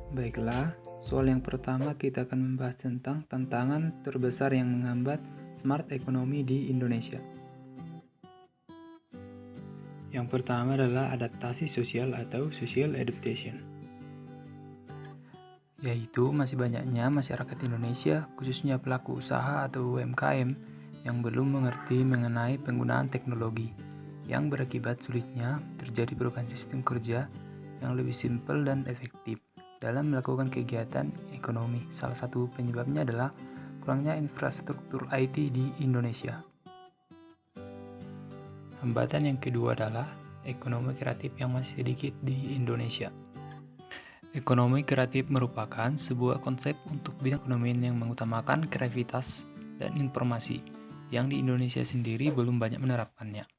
Baiklah, soal yang pertama kita akan membahas tentang tantangan terbesar yang menghambat smart economy di Indonesia. Yang pertama adalah adaptasi sosial atau social adaptation, yaitu masih banyaknya masyarakat Indonesia, khususnya pelaku usaha atau UMKM, yang belum mengerti mengenai penggunaan teknologi, yang berakibat sulitnya terjadi perubahan sistem kerja yang lebih simpel dan efektif dalam melakukan kegiatan ekonomi. Salah satu penyebabnya adalah kurangnya infrastruktur IT di Indonesia. Hambatan yang kedua adalah ekonomi kreatif yang masih sedikit di Indonesia. Ekonomi kreatif merupakan sebuah konsep untuk bidang ekonomi yang mengutamakan kreativitas dan informasi, yang di Indonesia sendiri belum banyak menerapkannya,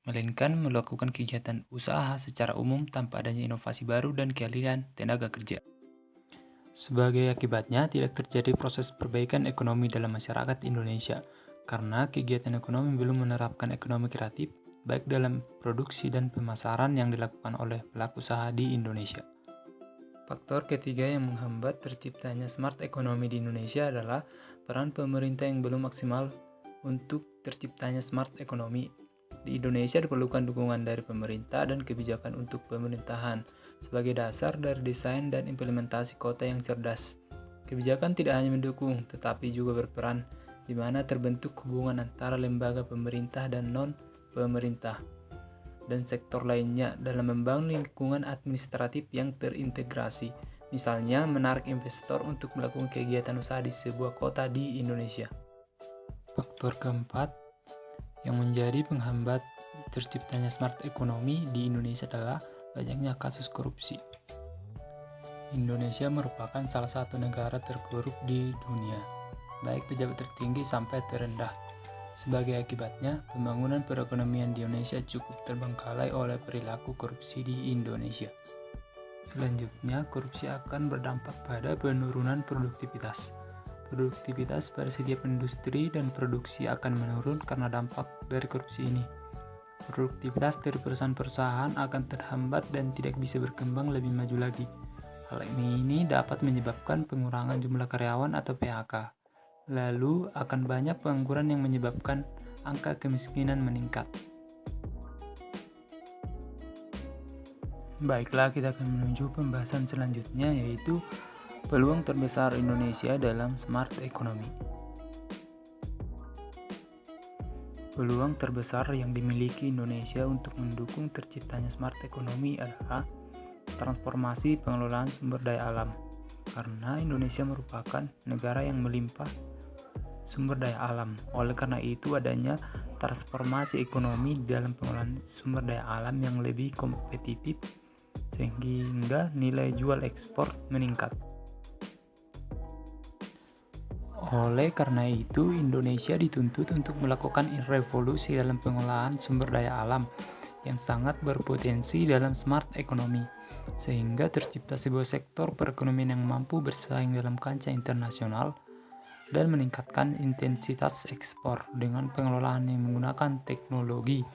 melainkan melakukan kegiatan usaha secara umum tanpa adanya inovasi baru dan keahlian tenaga kerja. Sebagai akibatnya, tidak terjadi proses perbaikan ekonomi dalam masyarakat Indonesia, karena kegiatan ekonomi belum menerapkan ekonomi kreatif, baik dalam produksi dan pemasaran yang dilakukan oleh pelaku usaha di Indonesia. Faktor ketiga yang menghambat terciptanya smart economy di Indonesia adalah peran pemerintah yang belum maksimal untuk terciptanya smart economy. Di Indonesia diperlukan dukungan dari pemerintah dan kebijakan untuk pemerintahan sebagai dasar dari desain dan implementasi kota yang cerdas. Kebijakan tidak hanya mendukung, tetapi juga berperan di mana terbentuk hubungan antara lembaga pemerintah dan non-pemerintah dan sektor lainnya dalam membangun lingkungan administratif yang terintegrasi. Misalnya, menarik investor untuk melakukan kegiatan usaha di sebuah kota di Indonesia. Faktor keempat yang menjadi penghambat terciptanya smart economy di Indonesia adalah banyaknya kasus korupsi. Indonesia merupakan salah satu negara terkorup di dunia, baik pejabat tertinggi sampai terendah. Sebagai akibatnya, pembangunan perekonomian di Indonesia cukup terbengkalai oleh perilaku korupsi di Indonesia. Selanjutnya, korupsi akan berdampak pada penurunan produktivitas. Produktivitas pada setiap industri dan produksi akan menurun karena dampak dari korupsi ini. Produktivitas dari perusahaan-perusahaan akan terhambat dan tidak bisa berkembang lebih maju lagi. Hal ini dapat menyebabkan pengurangan jumlah karyawan atau PHK. Lalu akan banyak pengangguran yang menyebabkan angka kemiskinan meningkat. Baiklah, kita akan menuju pembahasan selanjutnya, yaitu peluang terbesar Indonesia dalam smart economy. Peluang terbesar yang dimiliki Indonesia untuk mendukung terciptanya smart economy adalah transformasi pengelolaan sumber daya alam, karena Indonesia merupakan negara yang melimpah sumber daya alam. Oleh karena itu, adanya transformasi ekonomi dalam pengelolaan sumber daya alam yang lebih kompetitif sehingga nilai jual ekspor meningkat. Oleh karena itu, Indonesia dituntut untuk melakukan revolusi dalam pengelolaan sumber daya alam yang sangat berpotensi dalam smart economy, sehingga tercipta sebuah sektor perekonomian yang mampu bersaing dalam kancah internasional dan meningkatkan intensitas ekspor dengan pengelolaan yang menggunakan teknologi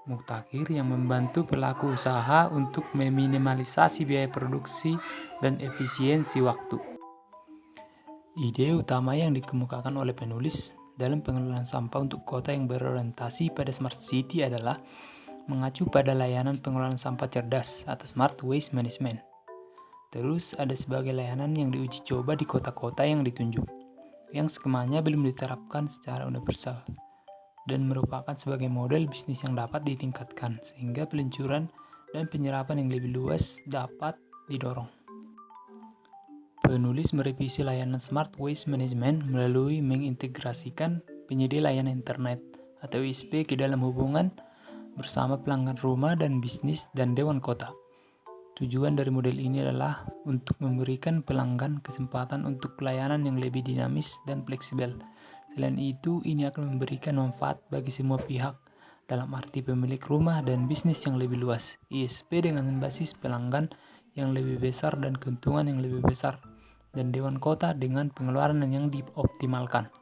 mutakhir yang membantu pelaku usaha untuk meminimalisasi biaya produksi dan efisiensi waktu. Ide utama yang dikemukakan oleh penulis dalam pengelolaan sampah untuk kota yang berorientasi pada smart city adalah mengacu pada layanan pengelolaan sampah cerdas atau smart waste management. Terus ada sebagai layanan yang diuji coba di kota-kota yang ditunjuk, yang skemanya belum diterapkan secara universal, dan merupakan sebagai model bisnis yang dapat ditingkatkan sehingga peluncuran dan penyerapan yang lebih luas dapat didorong. Penulis merevisi layanan Smart Waste Management melalui mengintegrasikan penyedia layanan internet atau ISP ke dalam hubungan bersama pelanggan rumah dan bisnis dan dewan kota. Tujuan dari model ini adalah untuk memberikan pelanggan kesempatan untuk layanan yang lebih dinamis dan fleksibel. Selain itu, ini akan memberikan manfaat bagi semua pihak, dalam arti pemilik rumah dan bisnis yang lebih luas, ISP dengan basis pelanggan yang lebih besar dan keuntungan yang lebih besar, dan dewan kota dengan pengeluaran yang dioptimalkan.